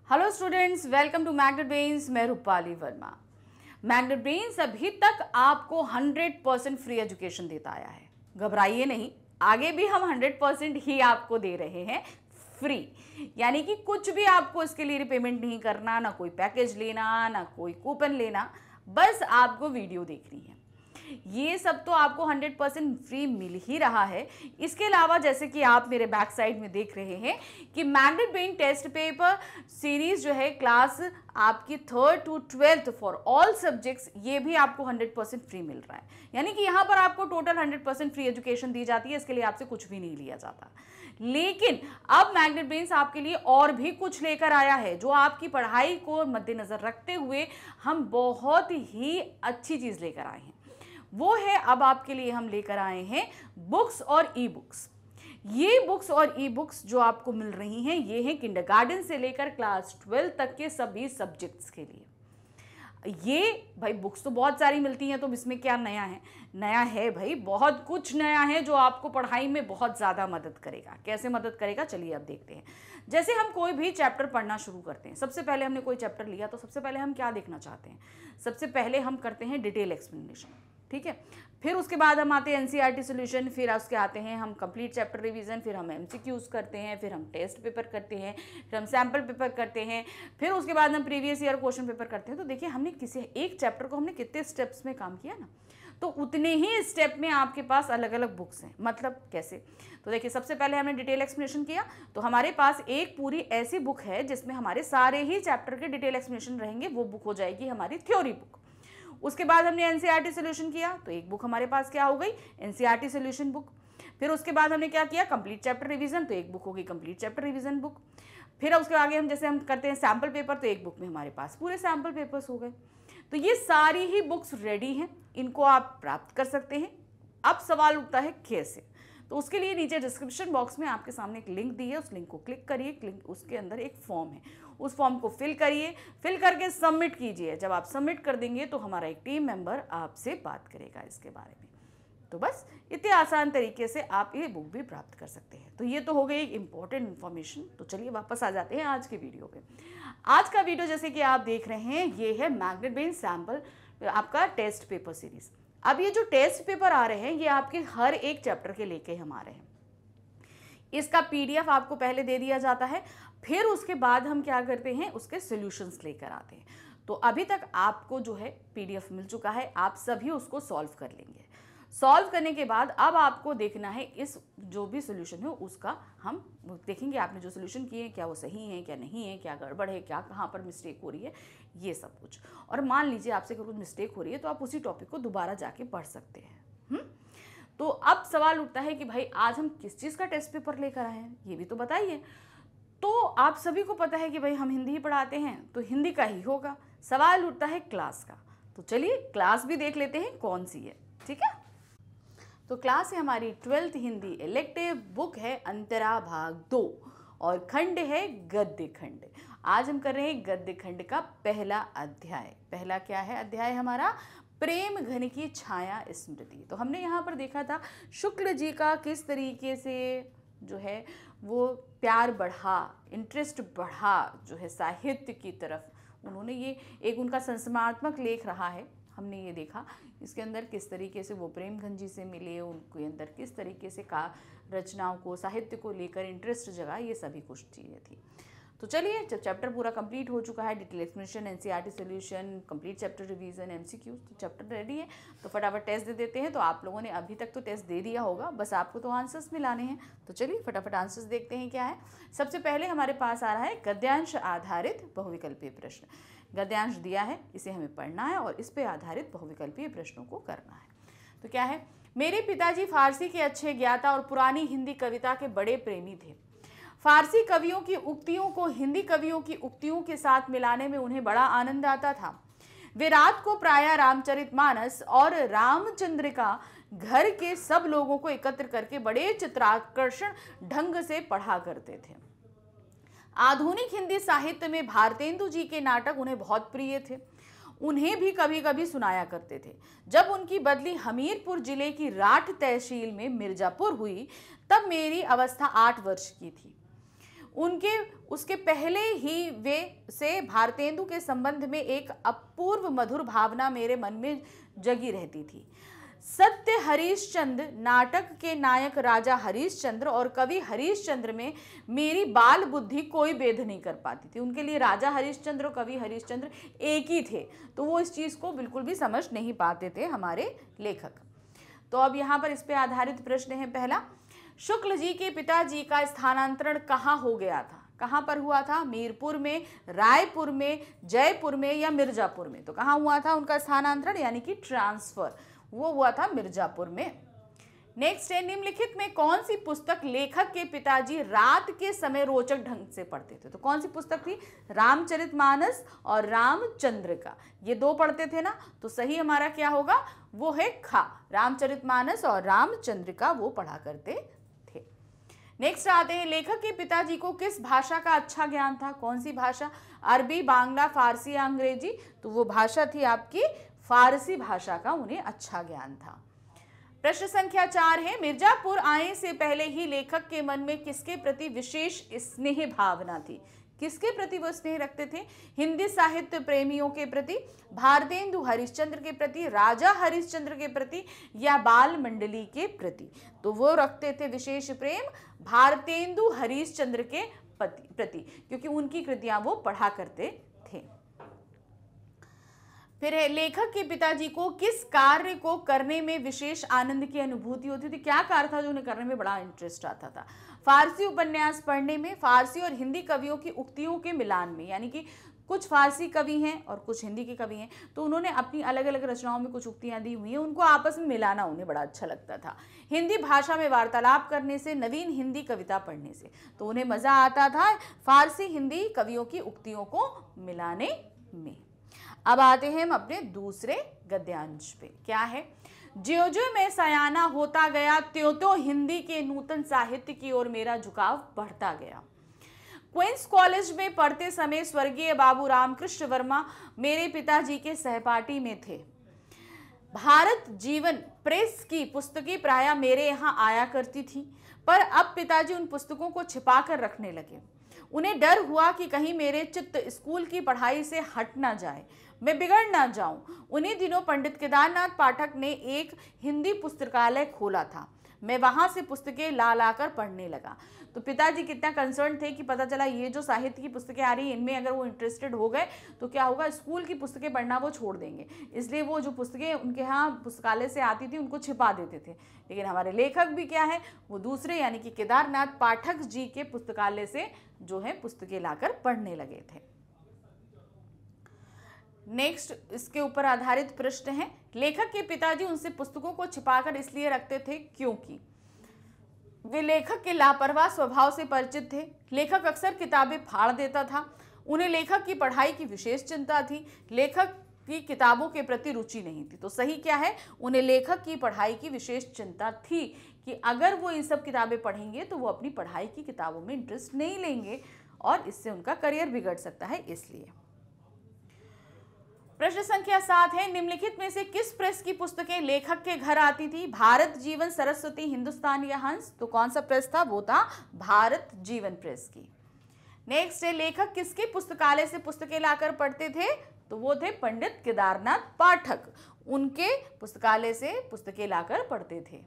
Hello students, welcome to Magnet Brains. मैं Rupali Verma. Magnet brains अभी तक आपको 100% फ्री एजुकेशन देता आया है। घबराइए नहीं, आगे भी हम 100% ही आपको दे रहे हैं फ्री। यानी कि कुछ भी आपको इसके लिए पेमेंट नहीं करना, ना कोई पैकेज लेना, ना कोई कूपन लेना, बस आपको वीडियो देखनी है। ये सब तो आपको 100% फ्री मिल ही रहा है। इसके अलावा जैसे कि आप मेरे बैक साइड में देख रहे हैं कि Magnet Brain test paper series जो है क्लास आपकी 3rd to 12th for all subjects, ये भी आपको 100% फ्री मिल रहा है। यानी कि यहाँ पर आपको टोटल 100% फ्री एजुकेशन दी जाती है। इसके लिए आपसे कुछ भी नहीं लिया जाता। लेकिन अब मैग्नेट ब्रेन्स आपके लिए और भी कुछ लेकर आया है, जो आपकी पढ़ाई को मद्देनजर रखते हुए हम बहुत ही अच्छी चीज लेकर आए हैं। वो है, अब आपके लिए हम लेकर आए हैं बुक्स और ई बुक्स। ये बुक्स और ई बुक्स जो आपको मिल रही हैं, ये हैं किंडरगार्टन से लेकर क्लास 12 तक के सभी सब्जेक्ट्स के लिए। ये भाई बुक्स तो बहुत सारी मिलती हैं, तो इसमें क्या नया है? नया है भाई, बहुत कुछ नया है जो आपको पढ़ाई में बहुत ज़्यादा मदद करेगा। कैसे मदद करेगा, चलिए अब देखते हैं। जैसे हम कोई भी चैप्टर पढ़ना शुरू करते हैं, सबसे पहले हमने कोई चैप्टर लिया तो सबसे पहले हम क्या देखना चाहते हैं? सबसे पहले हम करते हैं डिटेल एक्सप्लेनेशन, ठीक है। फिर उसके बाद हम आते हैं एनसीईआरटी सॉल्यूशन, फिर उसके आते हैं हम कंप्लीट चैप्टर रिवीजन, फिर हम एमसीक्यूज करते हैं, फिर हम टेस्ट पेपर करते हैं, फिर हम सैम्पल पेपर करते हैं, फिर उसके बाद हम प्रीवियस ईयर क्वेश्चन पेपर करते हैं। तो देखिए, हमने किसी एक चैप्टर को हमने कितने स्टेप्स में काम किया ना, तो उतने ही स्टेप में आपके पास अलग अलग बुक्स हैं। मतलब कैसे? तो देखिए, सबसे पहले हमने डिटेल एक्सप्लेनेशन किया, तो हमारे पास एक पूरी ऐसी बुक है जिसमें हमारे सारे ही चैप्टर के डिटेल एक्सप्लेनेशन रहेंगे। वो बुक हो जाएगी हमारी थ्योरी बुक। उसके बाद हमने एनसीईआरटी सॉल्यूशन किया, तो एक बुक हमारे पास क्या हो गई? NCERT solution book. फिर उसके बाद हमने क्या किया? कंप्लीट चैप्टर रिवीजन, तो एक बुक हो गई कंप्लीट चैप्टर रिवीजन बुक। फिर उसके आगे हम जैसे हम करते हैं सैम्पल पेपर, तो एक बुक में हमारे पास पूरे सैम्पल पेपर्स हो गए। तो ये सारी ही बुक्स रेडी हैं, इनको आप प्राप्त कर सकते हैं। अब सवाल उठता है कैसे? तो उसके लिए नीचे डिस्क्रिप्शन बॉक्स में आपके सामने एक लिंक दी है, उस लिंक को क्लिक करिए। उसके अंदर एक फॉर्म है, उस फॉर्म को फिल करिए, फिल करके सबमिट कीजिए। जब आप सबमिट कर देंगे तो हमारा एक टीम मेंबर आपसे बात करेगा इसके बारे में। तो बस इतने आसान तरीके से आप ये बुक भी प्राप्त कर सकते हैं। तो ये तो हो गई एक इंपॉर्टेंट इन्फॉर्मेशन। तो चलिए वापस आ जाते हैं आज के वीडियो पे। आज का वीडियो जैसे कि आप देख रहे हैं, ये है मैग्नेट ब्रेन सैम्पल आपका टेस्ट पेपर सीरीज। अब ये जो टेस्ट पेपर आ रहे हैं, ये आपके हर एक चैप्टर के लेके हम आ रहे हैं। इसका पीडीएफ आपको पहले दे दिया जाता है, फिर उसके बाद हम क्या करते हैं, उसके सॉल्यूशंस लेकर आते हैं। तो अभी तक आपको जो है पीडीएफ मिल चुका है, आप सभी उसको सॉल्व कर लेंगे। सॉल्व करने के बाद अब आपको देखना है इस जो भी सॉल्यूशन है उसका हम देखेंगे, आपने जो सॉल्यूशन किए क्या वो सही है, क्या नहीं है, क्या गड़बड़ है, क्या कहाँ पर मिस्टेक हो रही है, ये सब कुछ। और मान लीजिए आपसे कुछ मिस्टेक हो रही है, तो आप उसी टॉपिक को दोबारा जाके पढ़ सकते हैं। तो अब सवाल उठता है कि भाई आज हम किस चीज़ का टेस्ट पेपर लेकर आए हैं, ये भी तो बताइए। तो आप सभी को पता है कि भाई हम हिंदी ही पढ़ाते हैं, तो हिंदी का ही होगा। सवाल उठता है क्लास का, तो चलिए क्लास भी देख लेते हैं कौन सी है, ठीक है। तो क्लास है हमारी 12th हिंदी इलेक्टिव, बुक है अंतरा भाग 2 और खंड है गद्य खंड। आज हम कर रहे हैं गद्य खंड का पहला अध्याय। पहला क्या है अध्याय हमारा? प्रेम घन की छाया स्मृति। तो हमने यहाँ पर देखा था शुक्ल जी का किस तरीके से जो है वो प्यार बढ़ा, इंटरेस्ट बढ़ा जो है साहित्य की तरफ। उन्होंने ये एक उनका संस्मरणात्मक लेख रहा है, हमने ये देखा। इसके अंदर किस तरीके से वो प्रेमघन जी से मिले, उनके अंदर किस तरीके से का रचनाओं को, साहित्य को लेकर इंटरेस्ट जगा, ये सभी कुछ चीज़ें थी। तो चलिए, जब चैप्टर पूरा कंप्लीट हो चुका है, detail explanation, NCERT solution, complete chapter revision, MCQs, तो चैप्टर रेडी है। तो फटाफट टेस्ट दे देते हैं। तो आप लोगों ने अभी तक तो टेस्ट दे दिया होगा, बस आपको तो आंसर्स मिलाने हैं। तो चलिए फटाफट आंसर्स देखते हैं क्या है। सबसे पहले हमारे पास आ रहा है गद्यांश आधारित बहुविकल्पीय प्रश्न। गद्यांश दिया है, इसे हमें पढ़ना है और इस पर आधारित बहुविकल्पीय प्रश्नों को करना है। तो क्या है? मेरे पिताजी फारसी के अच्छे ज्ञाता और पुरानी हिंदी कविता के बड़े प्रेमी थे। फारसी कवियों की उक्तियों को हिंदी कवियों की उक्तियों के साथ मिलाने में उन्हें बड़ा आनंद आता था। वे रात को प्रायः रामचरितमानस और रामचंद्रिका घर के सब लोगों को एकत्र करके बड़े चित्राकर्षण ढंग से पढ़ा करते थे। आधुनिक हिंदी साहित्य में भारतेंदु जी के नाटक उन्हें बहुत प्रिय थे। उन्हें भी कभी कभी सुनाया करते थे। जब उनकी बदली हमीरपुर जिले की राठ तहसील में मिर्जापुर हुई, तब मेरी अवस्था 8 वर्ष की थी। उनके उसके पहले ही वे से भारतेंदु के संबंध में एक अपूर्व मधुर भावना मेरे मन में जगी रहती थी। सत्य हरिश्चंद्र नाटक के नायक राजा हरिश्चंद्र और कवि हरिश्चंद्र में मेरी बाल बुद्धि कोई भेद नहीं कर पाती थी। उनके लिए राजा हरिश्चंद्र और कवि हरिश्चंद्र एक ही थे, तो वो इस चीज़ को बिल्कुल भी समझ नहीं पाते थे हमारे लेखक। तो अब यहाँ पर इस पे आधारित प्रश्न है पहला, शुक्ल जी के पिताजी का स्थानांतरण कहाँ हो गया था? कहाँ पर हुआ था? मीरपुर में, रायपुर में, जयपुर में या मिर्जापुर में? तो कहाँ हुआ था उनका स्थानांतरण यानी कि ट्रांसफर? वो हुआ था मिर्जापुर में। नेक्स्ट है, निम्नलिखित में कौन सी पुस्तक लेखक के पिताजी रात के समय रोचक ढंग से पढ़ते थे? तो कौन सी पुस्तक थी? रामचरितमानस और रामचंद्रिका, ये दो पढ़ते थे ना, तो सही हमारा क्या होगा? वो है खा, रामचरितमानस और रामचंद्रिका वो पढ़ा करते थे। नेक्स्ट आते हैं, लेखक के पिताजी को किस भाषा का अच्छा ज्ञान था? कौन सी भाषा? अरबी, बांग्ला, फारसी या अंग्रेजी? तो वो भाषा थी आपकी फारसी भाषा का उन्हें अच्छा ज्ञान था। प्रश्न संख्या 4 है, मिर्जापुर आने से पहले ही लेखक के मन में किसके प्रति विशेष स्नेह भावना थी? किसके प्रति वो स्नेह रखते थे? हिंदी साहित्य प्रेमियों के प्रति, भारतेंदु हरिश्चंद्र के प्रति, राजा हरिश्चंद्र के प्रति या बाल मंडली के प्रति? तो वो रखते थे विशेष प्रेम भारतेंदु हरिश्चंद्र के प्रति, क्योंकि उनकी कृतियां वो पढ़ा करते थे। फिर है, लेखक के पिताजी को किस कार्य को करने में विशेष आनंद की अनुभूति होती थी? क्या कार्य था जो उन्हें करने में बड़ा इंटरेस्ट आता था? फारसी उपन्यास पढ़ने में, फारसी और हिंदी कवियों की उक्तियों के मिलान में, यानी कि कुछ फारसी कवि हैं और कुछ हिंदी के कवि हैं, तो उन्होंने अपनी अलग अलग रचनाओं में कुछ उक्तियां दी हुई हैं, उनको आपस में मिलाना उन्हें बड़ा अच्छा लगता था। हिंदी भाषा में वार्तालाप करने से, नवीन हिंदी कविता पढ़ने से, तो उन्हें मजा आता था फारसी हिंदी कवियों की उक्तियों को मिलाने में। अब आते हैं हम अपने दूसरे गद्यांश पे। क्या है? ज्यों ज्यों मैं सयाना होता गया त्यों त्यों हिंदी के नूतन साहित्य की ओर मेरा झुकाव बढ़ता गया। क्वींस कॉलेज में पढ़ते समय स्वर्गीय बाबू रामकृष्ण वर्मा मेरे पिताजी के सहपाठी में थे। भारत जीवन प्रेस की पुस्तकें प्रायः मेरे यहाँ आया करती थी, पर अब पिताजी उन पुस्तकों को छिपा कर रखने लगे। उन्हें डर हुआ कि कहीं मेरे चित्त स्कूल की पढ़ाई से हट ना जाए, मैं बिगड़ ना जाऊं। उन्हीं दिनों पंडित केदारनाथ पाठक ने एक हिंदी पुस्तकालय खोला था, मैं वहां से पुस्तकें ला लाकर पढ़ने लगा। तो पिताजी कितना कंसर्न थे कि पता चला ये जो साहित्य की पुस्तकें आ रही हैं इनमें अगर वो इंटरेस्टेड हो गए तो क्या होगा, स्कूल की पुस्तकें पढ़ना वो छोड़ देंगे। इसलिए वो जो पुस्तकें उनके यहाँ पुस्तकालय से आती थी उनको छिपा देते थे। लेकिन हमारे लेखक भी क्या है, वो दूसरे यानी कि केदारनाथ पाठक जी के पुस्तकालय से जो है पुस्तकें लाकर पढ़ने लगे थे। नेक्स्ट इसके ऊपर आधारित प्रश्न है, लेखक के पिताजी उनसे पुस्तकों को छिपाकर इसलिए रखते थे क्योंकि वे लेखक के लापरवाह स्वभाव से परिचित थे। लेखक अक्सर किताबें फाड़ देता था। उन्हें लेखक की पढ़ाई की विशेष चिंता थी, लेखक की किताबों के प्रति रुचि नहीं थी। तो सही क्या है, उन्हें लेखक की पढ़ाई की विशेष चिंता थी कि अगर वो इन सब किताबें पढ़ेंगे तो वो अपनी पढ़ाई की किताबों में इंटरेस्ट नहीं लेंगे और इससे उनका करियर बिगड़ सकता है, इसलिए। प्रश्न संख्या 7 है, निम्नलिखित में से किस प्रेस की पुस्तकें लेखक के घर आती थी? भारत जीवन, सरस्वती, हिंदुस्तान या हंस? तो कौन सा प्रेस था? वो था भारत जीवन प्रेस की। नेक्स्ट है, लेखक किसके पुस्तकालय से पुस्तकें लाकर पढ़ते थे? तो वो थे पंडित केदारनाथ पाठक, उनके पुस्तकालय से पुस्तकें लाकर पढ़ते थे।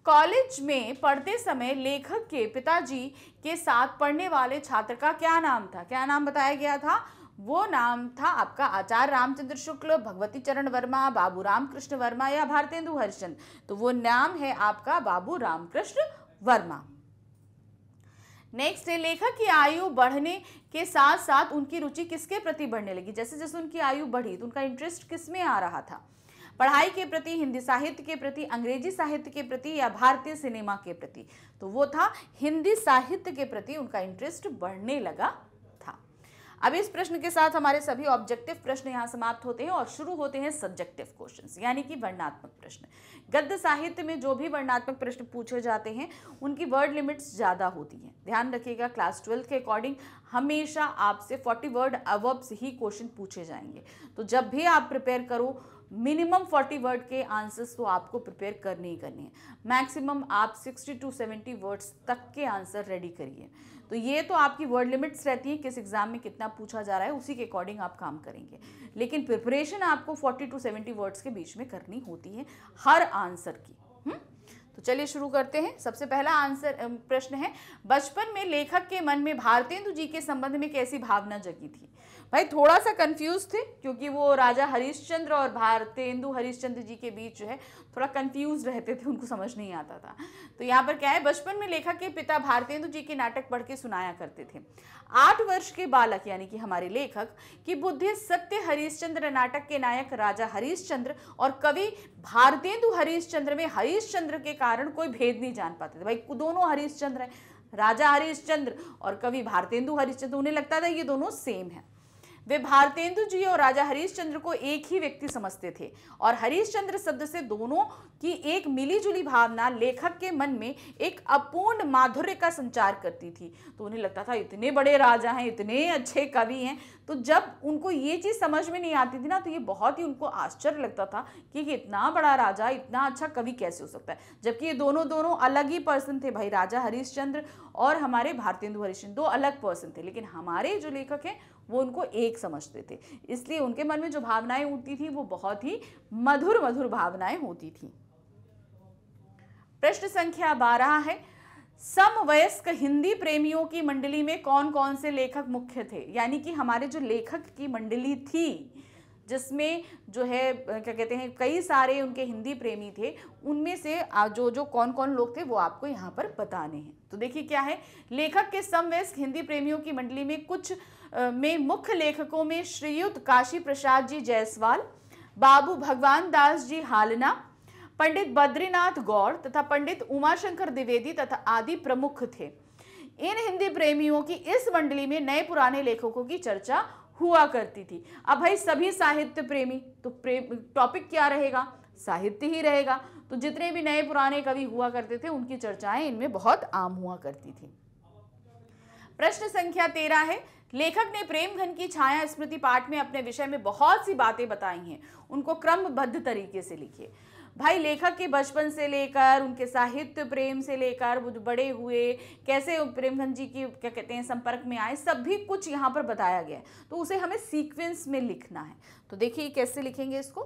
कॉलेज में पढ़ते समय लेखक के पिताजी के साथ पढ़ने वाले छात्र का क्या नाम था? क्या नाम बताया गया था? वो नाम था आपका आचार्य रामचंद्र शुक्ल, भगवती चरण वर्मा, बाबू रामकृष्ण वर्मा या भारतेंदु हरिश्चंद्र? तो वो नाम है आपका बाबू रामकृष्ण वर्मा। नेक्स्ट है, लेखक की आयु बढ़ने के साथ साथ उनकी रुचि किसके प्रति बढ़ने लगी? जैसे जैसे उनकी आयु बढ़ी तो उनका इंटरेस्ट किस में आ रहा था? पढ़ाई के प्रति, हिंदी साहित्य के प्रति, अंग्रेजी साहित्य के प्रति या भारतीय सिनेमा के प्रति? तो वो था हिंदी साहित्य के प्रति उनका इंटरेस्ट बढ़ने लगा था। अब इस प्रश्न के साथ हमारे सभी ऑब्जेक्टिव प्रश्न यहाँ समाप्त होते हैं और शुरू होते हैं सब्जेक्टिव क्वेश्चंस, यानी कि वर्णनात्मक प्रश्न। गद्य साहित्य में जो भी वर्णनात्मक प्रश्न पूछे जाते हैं उनकी वर्ड लिमिट्स ज़्यादा होती हैं। ध्यान रखिएगा, क्लास 12 के अकॉर्डिंग हमेशा आपसे 40 वर्ड अवर्ब्स ही क्वेश्चन पूछे जाएंगे। तो जब भी आप प्रिपेयर करो मिनिमम 40 वर्ड के आंसर्स तो आपको प्रिपेयर करने ही करने हैं। मैक्सिमम आप 60 to 70 वर्ड्स तक के आंसर रेडी करिए। तो ये तो आपकी वर्ड लिमिट्स रहती हैं, किस एग्जाम में कितना पूछा जा रहा है उसी के अकॉर्डिंग आप काम करेंगे, लेकिन प्रिपरेशन आपको 40 to 70 वर्ड्स के बीच में करनी होती है हर आंसर की। तो चलिए शुरू करते हैं। सबसे पहला आंसर प्रश्न है, बचपन में लेखक के मन में भारतेंदु जी के संबंध में कैसी भावना जगी थी? भाई थोड़ा सा कंफ्यूज थे, क्योंकि वो राजा हरिश्चंद्र और भारतेंदु हरिश्चंद्र जी के बीच जो है थोड़ा कंफ्यूज रहते थे, उनको समझ नहीं आता था। तो यहाँ पर क्या है, बचपन में लेखक के पिता भारतेंदु जी के नाटक पढ़ के सुनाया करते थे। 8 वर्ष के बालक यानी कि हमारे लेखक की बुद्धि सत्य हरिश्चंद्र नाटक के नायक राजा हरिश्चंद्र और कवि भारतेंदु हरिश्चंद्र में हरिश्चंद्र के कारण कोई भेद नहीं जान पाते थे। भाई दोनों हरिश्चंद्र है, राजा हरिश्चंद्र और कवि भारतेंदु हरिश्चंद्र, उन्हें लगता था ये दोनों सेम है। वे भारतेंदु जी और राजा हरिश्चंद्र को एक ही व्यक्ति समझते थे और हरिश्चंद्र शब्द से दोनों की एक मिलीजुली भावना लेखक के मन में एक अपूर्ण माधुर्य का संचार करती थी। तो उन्हें लगता था इतने बड़े राजा हैं, इतने अच्छे कवि हैं, तो जब उनको ये चीज़ समझ में नहीं आती थी ना, तो ये बहुत ही उनको आश्चर्य लगता था कि इतना बड़ा राजा इतना अच्छा कवि कैसे हो सकता है, जबकि ये दोनों अलग ही पर्सन थे। भाई राजा हरिश्चंद्र और हमारे भारतेंदु हरिश्चंद्र दो अलग पर्सन थे, लेकिन हमारे जो लेखक हैं वो उनको एक समझते थे, इसलिए उनके मन में जो भावनाएं उठती थी वो बहुत ही मधुर मधुर भावनाएं होती थी। प्रश्न संख्या 12 है, समवयस्क हिंदी प्रेमियों की मंडली में कौन कौन से लेखक मुख्य थे? यानी कि हमारे जो लेखक की मंडली थी, जिसमें जो है क्या कहते हैं कई सारे उनके हिंदी प्रेमी थे, उनमें से जो कौन कौन लोग थे वो आपको यहाँ पर बताने हैं। तो देखिए क्या है, लेखक के समवयस्क हिंदी प्रेमियों की मंडली में कुछ में मुख्य लेखकों में श्रीयुत काशी प्रसाद जी जायसवाल, बाबू भगवान दास जी हालना, पंडित बद्रीनाथ गौड़ तथा पंडित उमाशंकर द्विवेदी तथा आदि प्रमुख थे। इन हिंदी प्रेमियों की इस मंडली में नए पुराने लेखकों की चर्चा हुआ करती थी। अब भाई सभी साहित्य प्रेमी, तो टॉपिक क्या रहेगा? साहित्य ही रहेगा। तो जितने भी नए पुराने कवि हुआ करते थे उनकी चर्चाएं इनमें बहुत आम हुआ करती थी। प्रश्न संख्या 13 है, लेखक ने प्रेमघन की छाया स्मृति पाठ में अपने विषय में बहुत सी बातें बताई हैं, उनको क्रमबद्ध तरीके से लिखिए। भाई लेखक के बचपन से लेकर उनके साहित्य प्रेम से लेकर वो जो बड़े हुए, कैसे प्रेमघन जी की क्या कहते हैं संपर्क में आए, सभी कुछ यहाँ पर बताया गया है, तो उसे हमें सीक्वेंस में लिखना है। तो देखिए कैसे लिखेंगे इसको।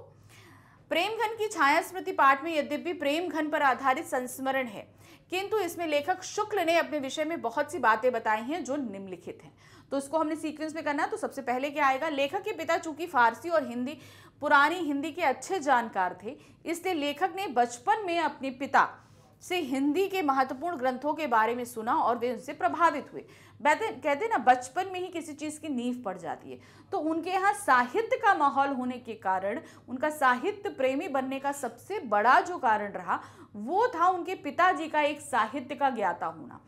प्रेमघन की छाया स्मृति पाठ में यद्यपि प्रेमघन पर आधारित संस्मरण है, किंतु इसमें लेखक शुक्ल ने अपने विषय में बहुत सी बातें बताई हैं जो निम्नलिखित हैं। तो इसको हमने सीक्वेंस में करना है। तो सबसे पहले क्या आएगा, लेखक के पिता चूंकि फारसी और हिंदी, पुरानी हिंदी के अच्छे जानकार थे, इसलिए लेखक ने बचपन में अपने पिता से हिंदी के महत्वपूर्ण ग्रंथों के बारे में सुना और वे उनसे प्रभावित हुए। कहते ना बचपन में ही किसी चीज़ की नींव पड़ जाती है, तो उनके यहाँ साहित्य का माहौल होने के कारण उनका साहित्य प्रेमी बनने का सबसे बड़ा जो कारण रहा वो था उनके पिताजी का एक साहित्य का ज्ञाता होना।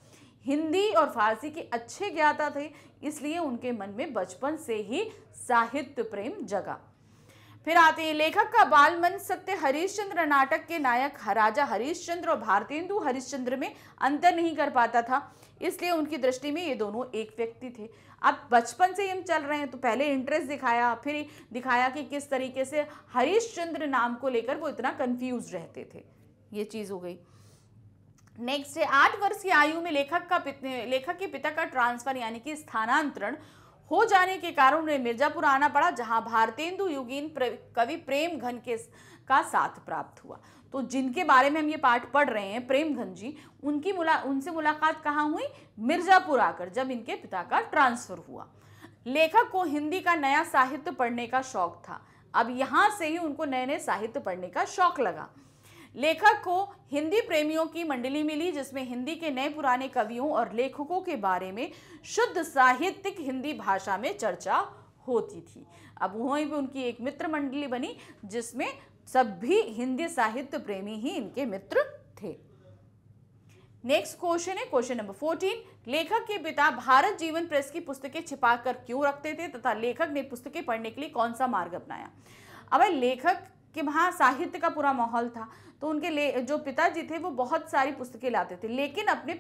हिंदी और फारसी के अच्छे ज्ञाता थे, इसलिए उनके मन में बचपन से ही साहित्य प्रेम जगा। फिर आते हैं, लेखक का बाल मन सत्य हरिश्चंद्र नाटक के नायक राजा हरिश्चंद्र और भारतेंदु हरिश्चंद्र में अंतर नहीं कर पाता था, इसलिए उनकी दृष्टि में ये दोनों एक व्यक्ति थे। अब बचपन से हम चल रहे हैं, तो पहले इंटरेस्ट दिखाया, फिर दिखाया कि किस तरीके से हरिश्चंद्र नाम को लेकर वो इतना कंफ्यूज रहते थे, ये चीज हो गई। नेक्स्ट है, 8 वर्ष की आयु में लेखक के पिता का ट्रांसफर यानी कि स्थानांतरण हो जाने के कारण उन्हें मिर्जापुर आना पड़ा, जहां भारतेंदु युगीन कवि प्रेमघन का साथ प्राप्त हुआ। तो जिनके बारे में हम ये पाठ पढ़ रहे हैं प्रेमघन जी, उनसे मुलाकात कहाँ हुई? मिर्जापुर आकर, जब इनके पिता का ट्रांसफर हुआ। लेखक को हिंदी का नया साहित्य पढ़ने का शौक था। अब यहाँ से ही उनको नए नए साहित्य पढ़ने का शौक लगा। लेखक को हिंदी प्रेमियों की मंडली मिली, जिसमें हिंदी के नए पुराने कवियों और लेखकों के बारे में शुद्ध साहित्यिक हिंदी भाषा में चर्चा होती थी। अब वहीं पे उनकी एक मित्र मंडली बनी, जिसमें सभी हिंदी साहित्य प्रेमी ही इनके मित्र थे। नेक्स्ट क्वेश्चन है क्वेश्चन नंबर 14, लेखक के पिता भारत जीवन प्रेस की पुस्तकें छिपाकर क्यों रखते थे तथा लेखक ने पुस्तकें पढ़ने के लिए कौन सा मार्ग अपनाया? अब लेखक के वहाँ साहित्य का पूरा माहौल था, तो उनके जो पिताजी थे वो बहुत सारी पुस्तकें लाते थे, लेकिन अपने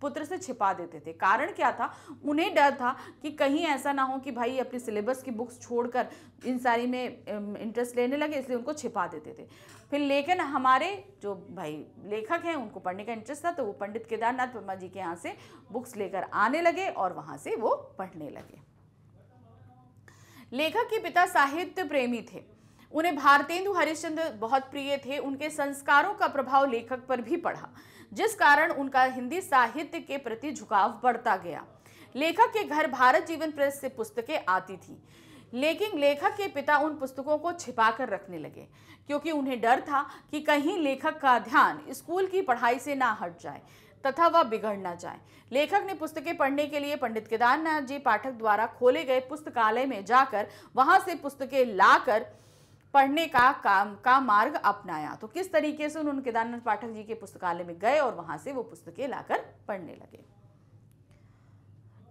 पुत्र से छिपा देते थे। कारण क्या था? उन्हें डर था कि कहीं ऐसा ना हो कि भाई अपने सिलेबस की बुक्स छोड़कर इन सारी में इंटरेस्ट लेने लगे, इसलिए उनको छिपा देते थे। फिर लेकिन हमारे जो भाई लेखक हैं उनको पढ़ने का इंटरेस्ट था, तो वो पंडित केदारनाथ वर्मा जी के यहाँ से बुक्स लेकर आने लगे और वहाँ से वो पढ़ने लगे। लेखक के पिता साहित्य प्रेमी थे। उन्हें भारतेंदु हरिश्चंद्र बहुत प्रिय थे। उनके संस्कारों का प्रभाव लेखक पर भी पड़ा, जिस कारण उनका हिंदी साहित्य के प्रति झुकाव बढ़ता गया। लेखक के घर भारत जीवन प्रेस से पुस्तकें आती थी, लेकिन लेखक के पिता उन पुस्तकों को छिपाकर रखने लगे, क्योंकि उन्हें डर था कि कहीं लेखक का ध्यान स्कूल की पढ़ाई से ना हट जाए तथा वह बिगड़ ना जाए। लेखक ने पुस्तकें पढ़ने के लिए पंडित केदारनाथ जी पाठक द्वारा खोले गए पुस्तकालय में जाकर वहां से पुस्तकें लाकर पढ़ने का मार्ग अपनाया। तो किस तरीके से उन्होंने केदारनाथ पाठक जी के पुस्तकालय में गए और वहां से वो पुस्तकें लाकर पढ़ने लगे।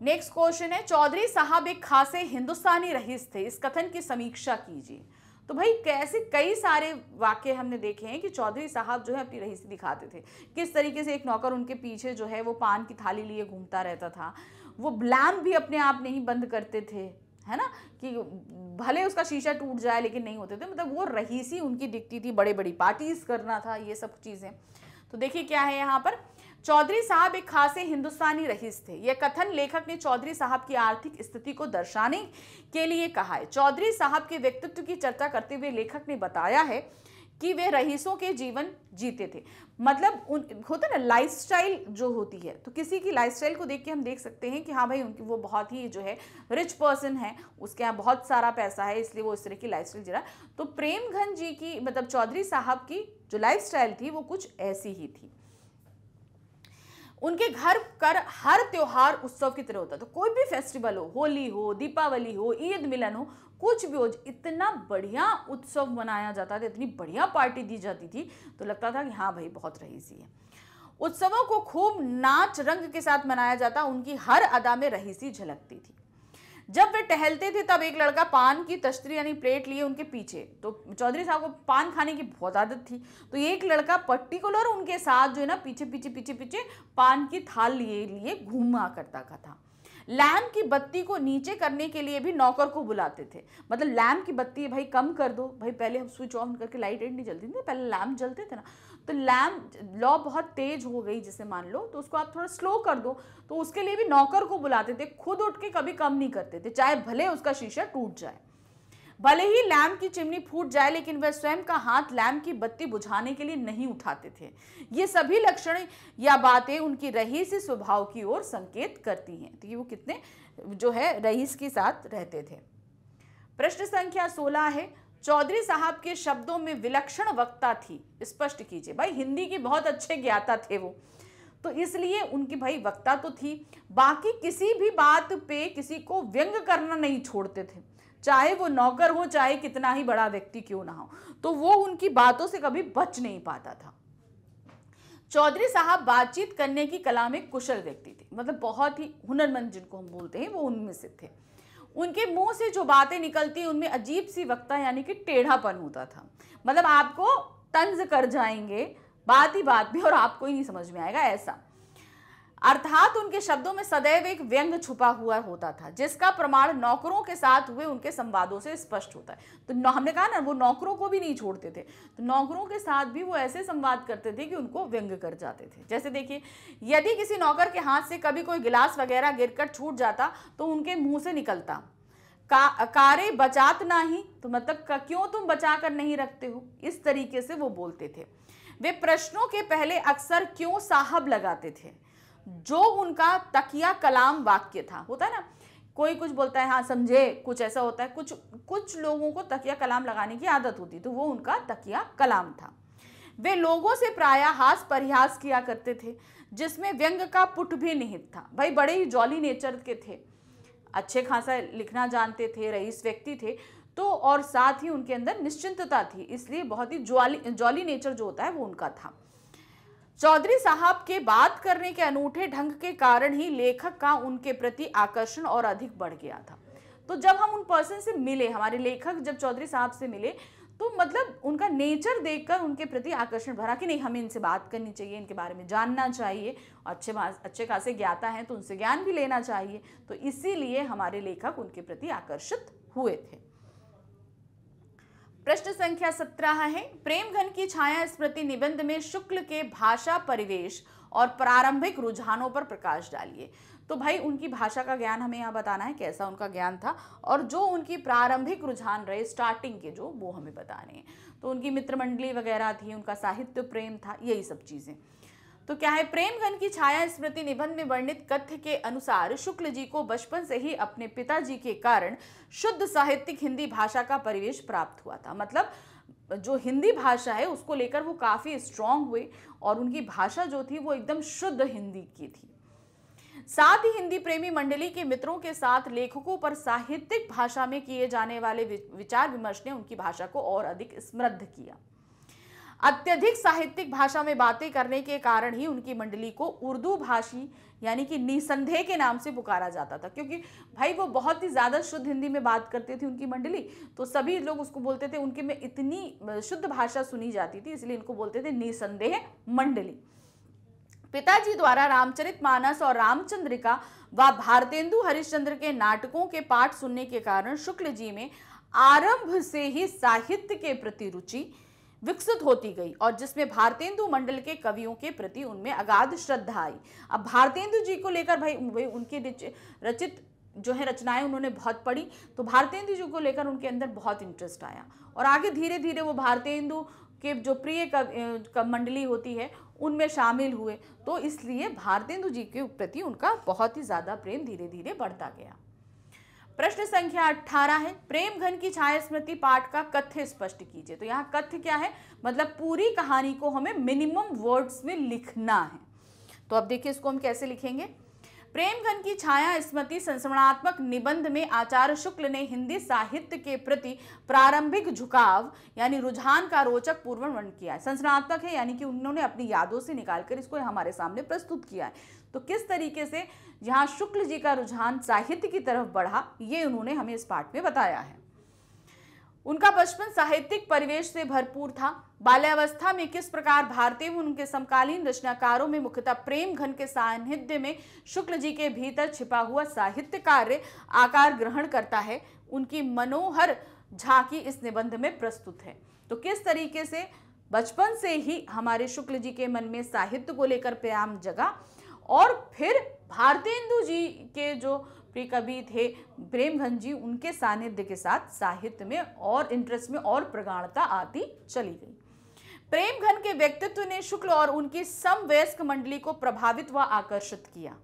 नेक्स्ट क्वेश्चन है, चौधरी साहब एक खासे हिंदुस्तानी रईस थे, इस कथन की समीक्षा कीजिए। तो भाई कैसे कई सारे वाक्य हमने देखे हैं कि चौधरी साहब जो है अपनी रईसी दिखाते थे। किस तरीके से एक नौकर उनके पीछे जो है वो पान की थाली लिए घूमता रहता था, वो लैम्प भी अपने आप नहीं बंद करते थे, है ना, कि भले उसका शीशा टूट जाए लेकिन नहीं होते थे। मतलब वो रईसी उनकी दिखती थी, बड़े बड़ी पार्टीज करना था, ये सब चीजें। तो देखिए क्या है यहाँ पर, चौधरी साहब एक खासे हिंदुस्तानी रईस थे। यह कथन लेखक ने चौधरी साहब की आर्थिक स्थिति को दर्शाने के लिए कहा है। चौधरी साहब के व्यक्तित्व की चर्चा करते हुए लेखक ने बताया है कि वे रईसों के जीवन जीते थे। मतलब होता ना लाइफस्टाइल जो होती है, तो किसी की लाइफस्टाइल को देख के हम देख सकते हैं कि हाँ भाई उनकी वो बहुत ही जो है रिच पर्सन है, उसके यहाँ बहुत सारा पैसा है, इसलिए वो इस तरह की लाइफस्टाइल जी रहा। तो प्रेमघन जी की मतलब चौधरी साहब की जो लाइफस्टाइल थी वो कुछ ऐसी ही थी। उनके घर कर हर त्योहार उत्सव की तरह होता था। कोई भी फेस्टिवल हो, होली हो, दीपावली हो, ईद मिलन हो, कुछ भी हो, इतना बढ़िया उत्सव मनाया जाता था, इतनी बढ़िया पार्टी दी जाती थी, तो लगता था कि हाँ भाई बहुत रईसी है। उत्सवों को खूब नाच रंग के साथ मनाया जाता, उनकी हर अदा में रईसी झलकती थी। जब वे टहलते थे तब एक लड़का पान की तश्तरी यानी प्लेट लिए उनके पीछे, तो चौधरी साहब को पान खाने की बहुत आदत थी, तो एक लड़का पर्टिकुलर उनके साथ जो है ना पीछे पीछे पीछे पीछे पान की थाल लिए घूमा करता था। लैम्प की बत्ती को नीचे करने के लिए भी नौकर को बुलाते थे। मतलब लैम्प की बत्ती भाई कम कर दो, भाई पहले हम स्विच ऑन करके लाइट नहीं जलती थी, पहले लैम्प जलते थे ना, तो लैम्प लौ बहुत तेज हो गई जैसे मान लो, तो उसको आप थोड़ा स्लो कर दो, तो उसके लिए भी नौकर को बुलाते थे। खुद उठ के कभी कम नहीं करते थे, चाहे भले उसका शीशा टूट जाए, भले ही लैम्प की चिमनी फूट जाए, लेकिन वह स्वयं का हाथ लैम्प की बत्ती बुझाने के लिए नहीं उठाते थे। ये सभी लक्षण या बातें उनकी रईसी स्वभाव की ओर संकेत करती हैं। तो ये वो कितने जो है रईस के साथ रहते थे। प्रश्न संख्या 16 है, चौधरी साहब के शब्दों में विलक्षण वक्ता थी, स्पष्ट कीजिए। भाई हिंदी के बहुत अच्छे ज्ञाता थे वो, तो इसलिए उनकी भाई वक्ता तो थी, बाकी किसी भी बात पे किसी को व्यंग करना नहीं छोड़ते थे, चाहे वो नौकर हो, चाहे कितना ही बड़ा व्यक्ति क्यों ना हो, तो वो उनकी बातों से कभी बच नहीं पाता था। चौधरी साहब बातचीत करने की कला में कुशल व्यक्ति थे, मतलब बहुत ही हुनरमंद जिनको हम बोलते हैं वो उनमें से थे। उनके मुंह से जो बातें निकलती उनमें अजीब सी वक्ता यानी कि टेढ़ापन होता था। मतलब आपको तंज कर जाएंगे बात ही बात में और आपको ही नहीं समझ में आएगा ऐसा। अर्थात उनके शब्दों में सदैव एक व्यंग छुपा हुआ होता था, जिसका प्रमाण नौकरों के साथ हुए उनके संवादों से स्पष्ट होता है। तो हमने कहा ना वो नौकरों को भी नहीं छोड़ते थे, तो नौकरों के साथ भी वो ऐसे संवाद करते थे कि उनको व्यंग कर जाते थे। जैसे देखिए, यदि किसी नौकर के हाथ से कभी कोई गिलास वगैरह गिरकर छूट जाता तो उनके मुंह से निकलता कारे बचात नाही, तो मतलब क्यों तुम बचा कर नहीं रखते हो, इस तरीके से वो बोलते थे। वे प्रश्नों के पहले अक्सर क्यों साहब लगाते थे, जो उनका तकिया कलाम वाक्य था। होता है ना कोई कुछ बोलता है हाँ समझे, कुछ ऐसा होता है, कुछ लोगों को तकिया कलाम लगाने की आदत होती, तो वो उनका तकिया कलाम था। वे लोगों से प्रायः हास परिहास किया करते थे, जिसमें व्यंग का पुट भी निहित था। भाई बड़े ही जॉली नेचर के थे, अच्छे खासा लिखना जानते थे, रईस व्यक्ति थे, तो और साथ ही उनके अंदर निश्चिंतता थी, इसलिए बहुत ही जॉली नेचर जो होता है वो उनका था। चौधरी साहब के बात करने के अनूठे ढंग के कारण ही लेखक का उनके प्रति आकर्षण और अधिक बढ़ गया था। तो जब हम उन पर्सन से मिले, हमारे लेखक जब चौधरी साहब से मिले, तो मतलब उनका नेचर देखकर उनके प्रति आकर्षण भरा कि नहीं, हमें इनसे बात करनी चाहिए, इनके बारे में जानना चाहिए, अच्छे खासे ज्ञाता हैं तो उनसे ज्ञान भी लेना चाहिए। तो इसीलिए हमारे लेखक उनके प्रति आकर्षित हुए थे। प्रश्न संख्या 17 है, प्रेमघन की छाया स्मृति निबंध में शुक्ल के भाषा परिवेश और प्रारंभिक रुझानों पर प्रकाश डालिए। तो भाई उनकी भाषा का ज्ञान हमें यहाँ बताना है, कैसा उनका ज्ञान था, और जो उनकी प्रारंभिक रुझान रहे स्टार्टिंग के जो, वो हमें बताने हैं। तो उनकी मित्र मंडली वगैरह थी, उनका साहित्य प्रेम था, यही सब चीजें। तो क्या है, प्रेमघन की छाया स्मृति निबंध में वर्णित कथ्य के अनुसार शुक्ल जी को बचपन से ही अपने पिताजी के कारण शुद्ध साहित्यिक हिंदी भाषा का परिवेश प्राप्त हुआ था। मतलब जो हिंदी भाषा है उसको लेकर वो काफी स्ट्रांग हुए और उनकी भाषा जो थी वो एकदम शुद्ध हिंदी की थी। साथ ही हिंदी प्रेमी मंडली के मित्रों के साथ लेखकों पर साहित्यिक भाषा में किए जाने वाले विचार विमर्श ने उनकी भाषा को और अधिक समृद्ध किया। अत्यधिक साहित्यिक भाषा में बातें करने के कारण ही उनकी मंडली को उर्दू भाषी यानी कि निसंदेह के नाम से पुकारा जाता था, क्योंकि भाई वो बहुत ही ज्यादा शुद्ध हिंदी में बात करते थे उनकी मंडली, तो सभी लोग उसको बोलते थे, उनके में इतनी शुद्ध भाषा सुनी जाती थी, इसलिए इनको बोलते थे निसंदेह मंडली। पिताजी द्वारा रामचरितमानस और रामचंद्रिका व भारतेंदु हरिश्चंद्र के नाटकों के पाठ सुनने के कारण शुक्ल जी में आरंभ से ही साहित्य के प्रति रुचि विकसित होती गई, और जिसमें भारतेंदु मंडल के कवियों के प्रति उनमें अगाध श्रद्धा आई। अब भारतेंदु जी को लेकर भाई उनकी रचित जो है रचनाएं उन्होंने बहुत पढ़ी, तो भारतेंदु जी को लेकर उनके अंदर बहुत इंटरेस्ट आया, और आगे धीरे धीरे वो भारतेंदु के जो प्रिय मंडली होती है उनमें शामिल हुए, तो इसलिए भारतेंदु जी के प्रति उनका बहुत ही ज्यादा प्रेम धीरे धीरे बढ़ता गया। प्रश्न संख्या 18 है, प्रेमघन की छाया स्मृति पाठ का कथ्य स्पष्ट कीजिए। तो यहाँ कथ्य क्या है, मतलब पूरी कहानी को हमें मिनिमम वर्ड्स में लिखना है। तो अब देखिए इसको हम कैसे लिखेंगे। प्रेमघन की छाया स्मृति संस्मरणात्मक निबंध में आचार्य शुक्ल ने हिंदी साहित्य के प्रति प्रारंभिक झुकाव यानी रुझान का रोचक पूर्व वर्णन किया है। संस्मरणात्मक है यानी कि उन्होंने अपनी यादों से निकालकर इसको हमारे सामने प्रस्तुत किया है। तो किस तरीके से यहाँ शुक्ल जी का रुझान साहित्य की तरफ बढ़ा, ये उन्होंने हमें इस पाठ में बताया है। उनका बचपन साहित्यिक परिवेश से भरपूर था। बाल्यावस्था में किस प्रकार भारतीय व उनके समकालीन रचनाकारों में मुख्यतः प्रेमघन के सानिध्य में शुक्ल जी के भीतर छिपा हुआ साहित्य कार्य आकार ग्रहण करता है, उनकी मनोहर झांकी इस निबंध में प्रस्तुत है। तो किस तरीके से बचपन से ही हमारे शुक्ल जी के मन में साहित्य को लेकर प्रेम जगा, और फिर भारतेंदु जी के जो प्रिय कवि थे प्रेमघन जी, उनके सानिध्य के साथ साहित्य में और इंटरेस्ट में और प्रगाढ़ता आती चली गई। प्रेमघन के व्यक्तित्व ने शुक्ल और उनकी समवयस्क मंडली को प्रभावित व आकर्षित किया।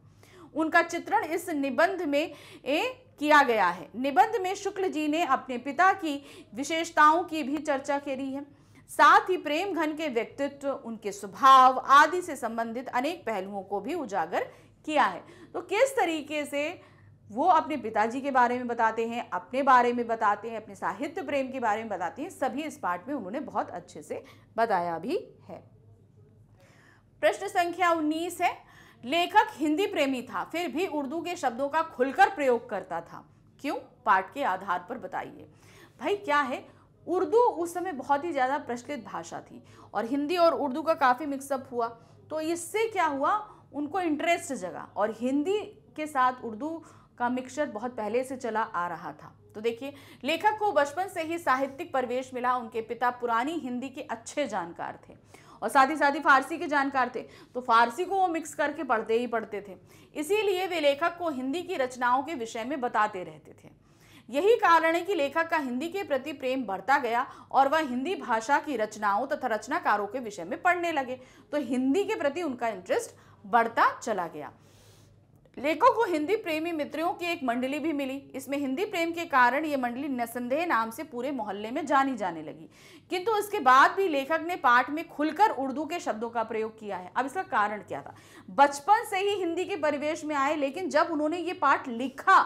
उनका चित्रण इस निबंध में किया गया है। निबंध में शुक्ल जी ने अपने पिता की विशेषताओं की भी चर्चा करी है, साथ ही प्रेमघन के व्यक्तित्व, उनके स्वभाव आदि से संबंधित अनेक पहलुओं को भी उजागर किया है। तो किस तरीके से वो अपने पिताजी के बारे में बताते हैं, अपने बारे में बताते हैं, अपने साहित्य प्रेम के बारे में बताते हैं, सभी इस पाठ में उन्होंने बहुत अच्छे से बताया भी है। प्रश्न संख्या 19 है, लेखक हिंदी प्रेमी था फिर भी उर्दू के शब्दों का खुलकर प्रयोग करता था, क्यों? पाठ के आधार पर बताइए। भाई क्या है, उर्दू उस समय बहुत ही ज़्यादा प्रचलित भाषा थी और हिंदी और उर्दू का काफ़ी मिक्सअप हुआ, तो इससे क्या हुआ, उनको इंटरेस्ट जगा, और हिंदी के साथ उर्दू का मिक्सचर बहुत पहले से चला आ रहा था। तो देखिए, लेखक को बचपन से ही साहित्यिक परिवेश मिला। उनके पिता पुरानी हिंदी के अच्छे जानकार थे और साथ ही फारसी के जानकार थे, तो फारसी को वो मिक्स करके पढ़ते ही पढ़ते थे। इसीलिए वे लेखक को हिंदी की रचनाओं के विषय में बताते रहते थे। यही कारण है कि लेखक का हिंदी के प्रति प्रेम बढ़ता गया और वह हिंदी भाषा की रचनाओं तथा रचनाकारों के विषय में पढ़ने लगे, तो हिंदी के प्रति उनका इंटरेस्ट बढ़ता चला गया। लेखक को हिंदी प्रेमी मित्रों की एक मंडली भी मिली। इसमें हिंदी प्रेम के कारण ये मंडली निसंदेह नाम से पूरे मोहल्ले में जानी जाने लगी, किंतु इसके बाद भी लेखक ने पाठ में खुलकर उर्दू के शब्दों का प्रयोग किया है। अब इसका कारण क्या था? बचपन से ही हिंदी के परिवेश में आए, लेकिन जब उन्होंने ये पाठ लिखा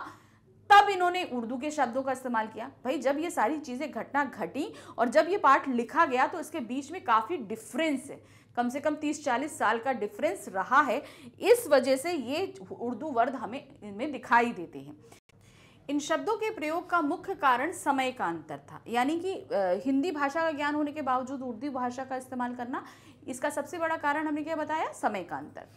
तब इन्होंने उर्दू के शब्दों का इस्तेमाल किया। भाई जब ये सारी चीजें घटना घटी और जब ये पाठ लिखा गया तो इसके बीच में काफी डिफरेंस है, कम से कम 30-40 साल का डिफरेंस रहा है। इस वजह से ये उर्दू वर्ड हमें इनमें दिखाई देते हैं। इन शब्दों के प्रयोग का मुख्य कारण समय का अंतर था, यानी कि हिंदी भाषा का ज्ञान होने के बावजूद उर्दू भाषा का इस्तेमाल करना, इसका सबसे बड़ा कारण हमने क्या बताया, समय का अंतर।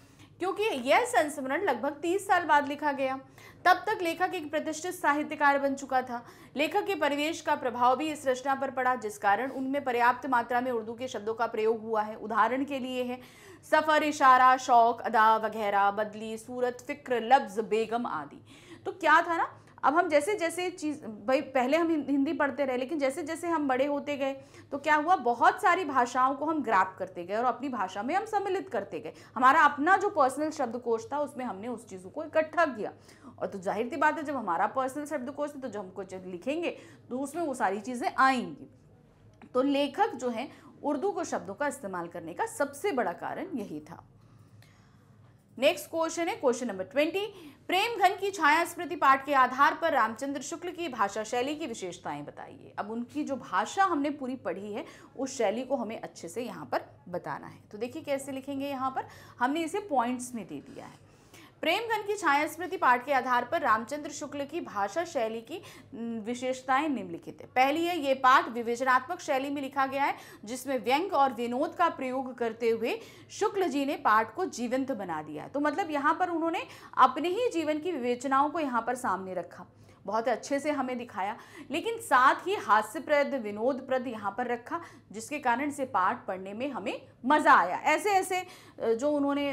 क्योंकि यह संस्मरण लगभग 30 साल बाद लिखा गया, तब तक लेखक एक प्रतिष्ठित साहित्यकार बन चुका था। लेखक के परिवेश का प्रभाव भी इस रचना पर पड़ा, जिस कारण उनमें पर्याप्त मात्रा में उर्दू के शब्दों का प्रयोग हुआ है। उदाहरण के लिए है सफर, इशारा, शौक, अदा वगैरह, बदली, सूरत, फिक्र, लफ्ज, बेगम आदि। तो क्या था ना, अब हम जैसे जैसे चीज़, भाई पहले हम हिंदी पढ़ते रहे, लेकिन जैसे जैसे हम बड़े होते गए तो क्या हुआ, बहुत सारी भाषाओं को हम ग्रैब करते गए और अपनी भाषा में हम सम्मिलित करते गए। हमारा अपना जो पर्सनल शब्दकोश था उसमें हमने उस चीज़ों को इकट्ठा किया, और तो जाहिर सी बात है जब हमारा पर्सनल शब्दकोश है तो जब हम कुछ लिखेंगे तो उसमें वो सारी चीज़ें आएंगी। तो लेखक जो है उर्दू को शब्दों का इस्तेमाल करने का सबसे बड़ा कारण यही था। नेक्स्ट क्वेश्चन है क्वेश्चन नंबर 20। प्रेमघन की छाया स्मृति पाठ के आधार पर रामचंद्र शुक्ल की भाषा शैली की विशेषताएं बताइए। अब उनकी जो भाषा हमने पूरी पढ़ी है उस शैली को हमें अच्छे से यहाँ पर बताना है। तो देखिए कैसे लिखेंगे, यहाँ पर हमने इसे पॉइंट्स में दे दिया है। प्रेमघन की छाया स्मृति पाठ के आधार पर रामचंद्र शुक्ल की भाषा शैली की विशेषताएं निम्नलिखित है। पहली है, ये पाठ विवेचनात्मक शैली में लिखा गया है, जिसमें व्यंग और विनोद का प्रयोग करते हुए शुक्ल जी ने पाठ को जीवंत बना दिया है। तो मतलब यहाँ पर उन्होंने अपने ही जीवन की विवेचनाओं को यहाँ पर सामने रखा, बहुत अच्छे से हमें दिखाया, लेकिन साथ ही हास्यप्रद, विनोदप्रद यहाँ पर रखा, जिसके कारण से पाठ पढ़ने में हमें मज़ा आया। ऐसे ऐसे जो उन्होंने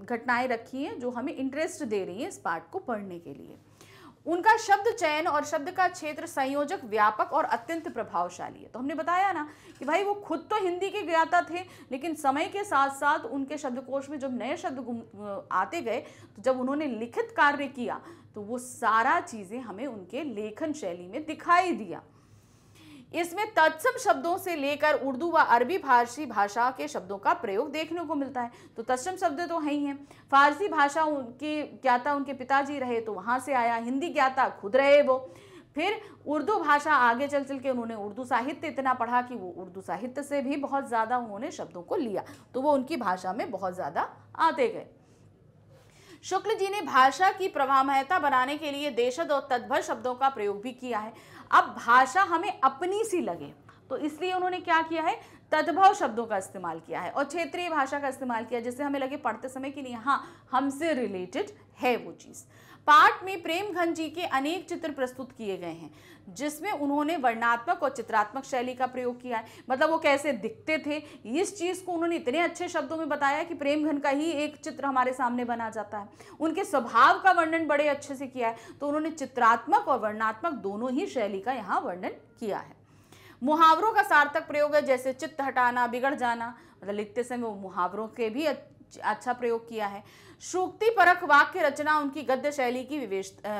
घटनाएं रखी हैं जो हमें इंटरेस्ट दे रही हैं इस पाठ को पढ़ने के लिए। उनका शब्द चयन और शब्द का क्षेत्र संयोजक व्यापक और अत्यंत प्रभावशाली है। तो हमने बताया ना कि भाई वो खुद तो हिंदी के ज्ञाता थे, लेकिन समय के साथ साथ उनके शब्दकोश में जब नए शब्द आते गए तो जब उन्होंने लिखित कार्य किया तो वो सारा चीज़ें हमें उनके लेखन शैली में दिखाई दिया। इसमें तत्सम शब्दों से लेकर उर्दू व अरबी फारसी भाषा के शब्दों का प्रयोग देखने को मिलता है। तो तत्सम शब्द तो है ही हैं। फारसी भाषा उनके ज्ञाता उनके पिताजी रहे तो वहाँ से आया, हिंदी ज्ञाता खुद रहे वो। फिर उर्दू भाषा आगे चल चल के उन्होंने उर्दू साहित्य इतना पढ़ा कि वो उर्दू साहित्य से भी बहुत ज़्यादा उन्होंने शब्दों को लिया, तो वो उनकी भाषा में बहुत ज़्यादा आते गए। शुक्ल जी ने भाषा की प्रवाहमयता बनाने के लिए देशज और तद्भव शब्दों का प्रयोग भी किया है। अब भाषा हमें अपनी सी लगे तो इसलिए उन्होंने क्या किया है, तद्भव शब्दों का इस्तेमाल किया है और क्षेत्रीय भाषा का इस्तेमाल किया, जिससे हमें लगे पढ़ते समय कि नहीं, हाँ हमसे रिलेटेड है वो चीज़। पाठ में प्रेमघन जी के अनेक चित्र प्रस्तुत किए गए हैं, जिसमें उन्होंने वर्णनात्मक और चित्रात्मक शैली का प्रयोग किया है। मतलब वो कैसे दिखते थे, इस चीज़ को उन्होंने इतने अच्छे शब्दों में बताया कि प्रेमघन का ही एक चित्र हमारे सामने बना जाता है। उनके स्वभाव का वर्णन बड़े अच्छे से किया है, तो उन्होंने चित्रात्मक और वर्णनात्मक दोनों ही शैली का यहाँ वर्णन किया है। मुहावरों का सार्थक प्रयोग है, जैसे चित्त हटाना, बिगड़ जाना, मतलब लिखते समय वो मुहावरों के भी अच्छा प्रयोग किया है। सूक्ति परक वाक्य रचना उनकी गद्य शैली की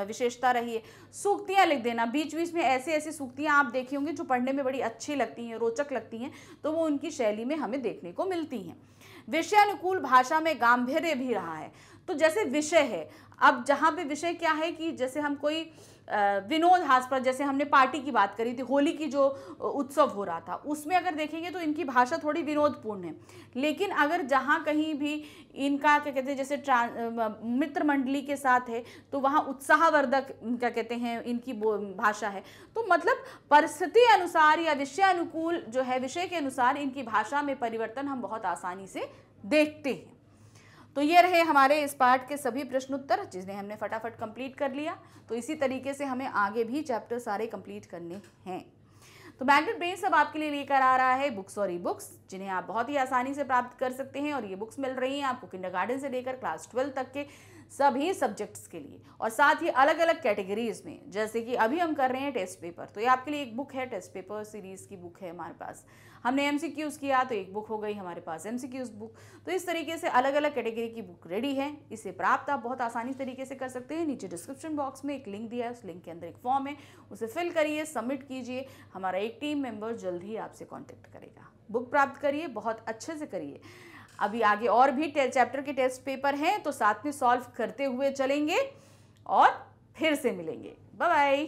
विशेषता रही है। सूक्तियाँ लिख देना, बीच बीच में ऐसी ऐसी सूक्तियाँ आप देखी होंगी जो पढ़ने में बड़ी अच्छी लगती हैं, रोचक लगती हैं, तो वो उनकी शैली में हमें देखने को मिलती हैं। विषयानुकूल भाषा में गांभीर्य भी रहा है। तो जैसे विषय है, अब जहाँ पे विषय क्या है कि जैसे हम कोई विनोद हास्यप्रद, जैसे हमने पार्टी की बात करी थी, होली की जो उत्सव हो रहा था, उसमें अगर देखेंगे तो इनकी भाषा थोड़ी विनोदपूर्ण है। लेकिन अगर जहाँ कहीं भी इनका क्या कहते हैं, जैसे मित्र मंडली के साथ है तो वहाँ उत्साहवर्धक क्या कहते हैं इनकी भाषा है। तो मतलब परिस्थिति अनुसार या विषयानुकूल जो है, विषय के अनुसार इनकी भाषा में परिवर्तन हम बहुत आसानी से देखते हैं। तो ये रहे हमारे इस पार्ट के सभी प्रश्न उत्तर, जिन्हें हमने फटाफट कंप्लीट कर लिया। तो इसी तरीके से हमें आगे भी चैप्टर सारे कंप्लीट करने हैं। तो मैग्नेट ब्रेन्स अब आपके लिए लेकर आ रहा है बुक्स और ई बुक्स, जिन्हें आप बहुत ही आसानी से प्राप्त कर सकते हैं। और ये बुक्स मिल रही हैं आपको किंडरगार्टन से लेकर क्लास 12 तक के सभी सब्जेक्ट्स के लिए, और साथ ही अलग अलग कैटेगरीज में। जैसे कि अभी हम कर रहे हैं टेस्ट पेपर, तो ये आपके लिए एक बुक है, टेस्ट पेपर सीरीज़ की बुक है हमारे पास। हमने MCQs किया तो एक बुक हो गई हमारे पास MCQs बुक। तो इस तरीके से अलग अलग कैटेगरी की बुक रेडी है। इसे प्राप्त आप बहुत आसानी तरीके से कर सकते हैं। नीचे डिस्क्रिप्शन बॉक्स में एक लिंक दिया है, उस लिंक के अंदर एक फॉर्म है, उसे फिल करिए, सबमिट कीजिए। हमारा एक टीम मेंबर जल्द ही आपसे कॉन्टेक्ट करेगा। बुक प्राप्त करिए, बहुत अच्छे से करिए। अभी आगे और भी चैप्टर के टेस्ट पेपर हैं, तो साथ में सॉल्व करते हुए चलेंगे और फिर से मिलेंगे। Bye bye.